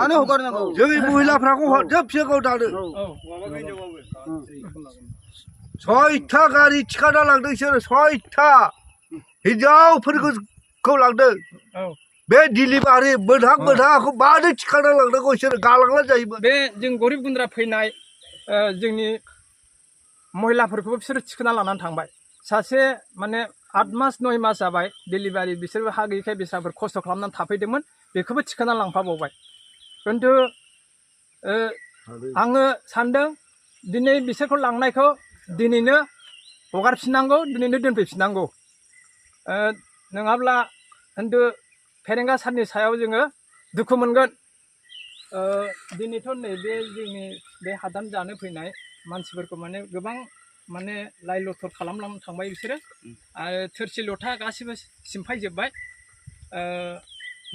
안에 호가르나고 저기 महिलाफ्राखौ जोबसेखौ दादो सयथा गारि थिखाना लांदों बिसोरो सयथा हिनजावफोरखौ लांदों बे डिलिभारि मोनहां मोनहांखौ मानो थिखाना लांनांगौ बिसोरो गालांला जायोमोन बे जों गरिब गुन्द्रा फैनाय जोंनि महिलाफोरखौबो बिसोरो थिखोना लानानै थांबाय सासे माने 8 मास 9 मास जाबाय डिलिभारि बिसोरबो हा गैयैखाय बिस्राफोर खस्थ' खालामनानै थाफैदोंमोन बेखौबो थिखोना लांफाबावबाय खिन्थु आङो सानदों दिनै बिसोरखौ लांनायखौ दिनैनो हगारफिननांगौ दिनैनो दोनफैफिननांगौ नङाब्ला खिन्थु फेरेंगा सारनि सायाव जोङो दुखु मोनगोन दिनैथ' नैबे जोंनि बे हादान जानो फैनाय मानसिफोरखौ माने गोबां माने लाइ लथर खालामलांनो थांबाय बिसोरो आरो थोरसि लथा गासिबो सिमफायजोब्बाय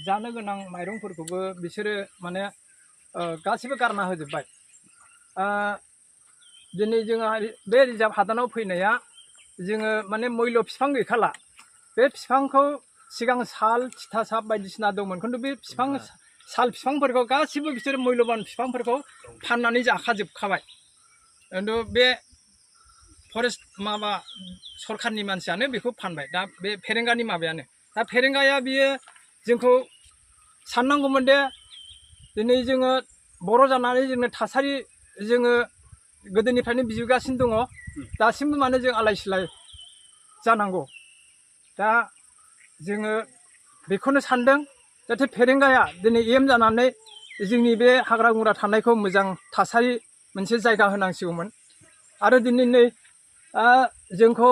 जानो गोनां माइरंफोरखौबो बिसोरो माने गासिबो गारना होजोब्बाय दिनै जोंहा बे रिजार्भ हादानाव फैनाया जोङो माने मैल्य बिफां गैखाला बे बिफांखौ सिगां साल थिथासाब बायदिसिना दंमोन खिन्थु बे बिफां साल बिफांफोरखौ गासिबो बिसोर मैल्यबान बिफांफोरखौ फाननानै जाखाजोबखाबाय खिन्थु बे फरेस्ट माबा सरखारनि मानसियानो बेखौ फानबाय दा बे फेरेंगानि माबायानो दा फेरेंगाया बियो जोंखौ साननांगौमोन दे दिनै जोङो बर' जानानै जोंनो थासारि जोङो गोदोनिफ्रायनो बिबोगासिनो दङ दासिमबो माने जों आलाय सिलाय जानांगौ दा जोङो बेखौनो सानदों जाहाथे फेरेंगाया दिनै एम जानानै जोंनि बे हाग्रा बंग्रा थानायखौ मोजां थासारि मोनसे जायगा होनांसिगौमोन आरो दिनै नै जोंखौ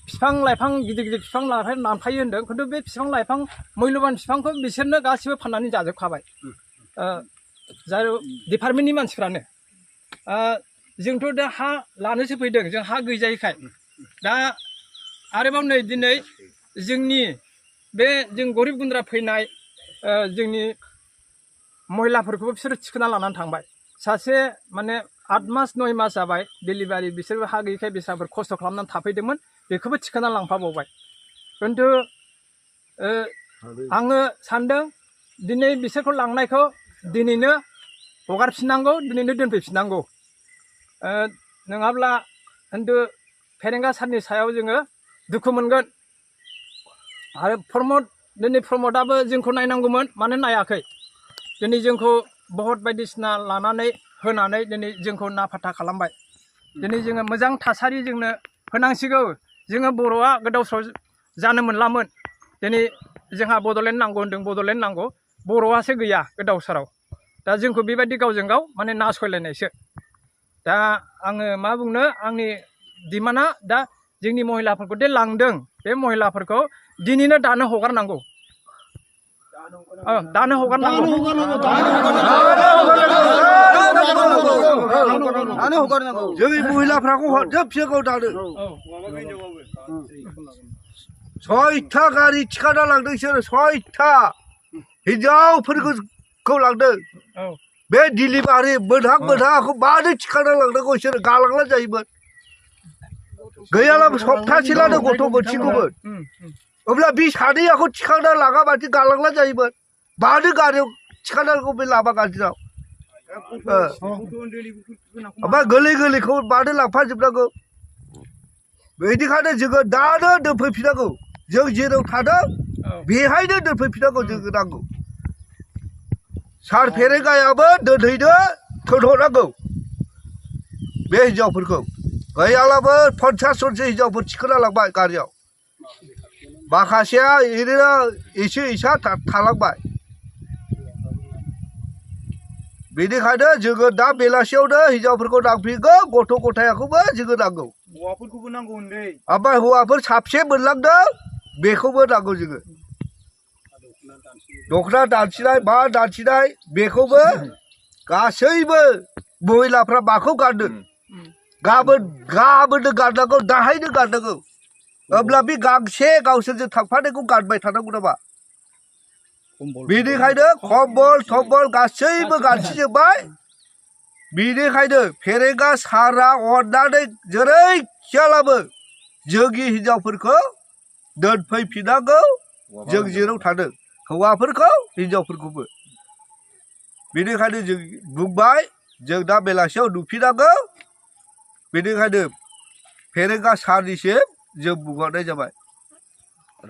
बिफां लाइफां गिदिर गिदिर बिफां लाइफां दानफायो होनदों खिन्थु बे बिफां लाइफां मैल्यबान बिफांखौ बिसोरनो गासिबो फाननानै जाजोबखाबाय जाय डिपार्टमेन्टनि मानसिफ्रानो जोंथ' दा हा लानोसो फैदों जों हा गैजायैखाय दा आरोबाव नै दिनै जोंनि बे जों गरिब गुन्द्रा फैनाय जोंनि महिलाफोरखौबो बिसोरो थिखोना लानानै थांबाय सासे माने 8 मास 9 मास जाबाय डिलिभारि बिसोरबो हा गैयैखाय बिस्राफोर खस्थ' खालामनानै थाफैदोंमोन बेखौबो थिखोना लांफाबावबाय खिन्थु आङो सानदों दिनै बिसोरखौ लांनायखौ दिनैनो हगारफिननांगौ दिनैनो दोनफैफिननांगौ नङाब्ला खिन्थु फेरेंगा सारनि सायाव जोङो दुखु मोनगोन आरो दिनै प्रमदआबो जोंखौ नायनांगौमोन मानो नायाखै दिनै जोंखौ बहुत बायदिसिना लानानै होनानै दिनै जोंखौ नाफाथा खालामबाय दिनै जोङो मोजां थासारि जोंनो होनांसिगौ जोङो बर'आ गोदाव सोराव जानो मोनलामोन दिनै जोंहा बड'लेण्ड नांगौ होनदों बड'लेण्ड नांगौ बर'आसो गैया गोदाव सोराव दा जोंखौ बेबायदि गावजों गाव माने नासयलायनायसो दा आङो मा बुंनो आंनि डिमान्डआ दा जोंनि महिलाफोरखौ दे लांदों बे महिलाफोरखौ दिनैनो दानो हगारनांगौ दानो हगारनांगौ जोंनि महिलाफ्राखौ जोबसेखौ दादो सयथा गारि थिखाना लांदों बिसोरो सयथा हिनजावफोरखौ लांदों बे डिलिभारि मोनहां मोनहांखौ मानो थिखाना लांनांगौ बिसोरो गालांला जायोमोन गैयालाबो सप्तासेलानो गथ' मोनसेखौमोन अब्ला बे सानैयाखौ थिखांना लाङा माथो गालांला जायोमोन मानो गारियाव थिखांनांगौ बे लामा गाज्रियाव ओमफ्राय गोरलै गोरलैखौ मानो लांफाजोबनांगौ बेनिखायनो जोङो दानो दोनफैफिननांगौ जों जेराव थादों बेहायनो दोनफैफिननांगौ जोङो नांगौ सार फेरेंगायाबो दोनहैनो थोनहरनांगौ बे हिनजावफोरखौ गैयालाबो 50 जनसो हिनजावफोर थिखोना लांबाय गारियाव माखासेया ओरैनो एसे एसा थालांबाय बेनिखायनो जोङो दा बेलासियावनो हिनजावफोरखौ नांफिनगौ गथ' गथायखौबो जोङो नांगौ हौवाफोरखौबो नांगौ होनदों ओमफ्राय हौवाफोर साबसे मोनलांदों बेखौबो नांगौ जोङो दख'ना दानसिनाय मा दानसिनाय बेखौबो गासैबो महिलाफ्रा माखौ गानदों गाबोननो गाननांगौ दाहायनो गाननांगौ अब्ला बे गांसे गावसोरजों थांफानायखौ गानबाय थानांगौ नामा बेनिखायनो खम्बल थम्बल गासैबो गानसिजोब्बाय बेनिखायनो फेरेंगा सारा अननानै जेरैखियालाबो जोंनि हिनजावफोरखौ दोनफैफिननांगौ जों जेराव थादों हौवाफोरखौ हिनजावफोरखौबो बेनिखायनो जों बुंबाय जों दा बेलासियाव नुफिनांगौ बेनिखायनो फेरेंगा सारनिसिम जों बुंहरनाय जाबाय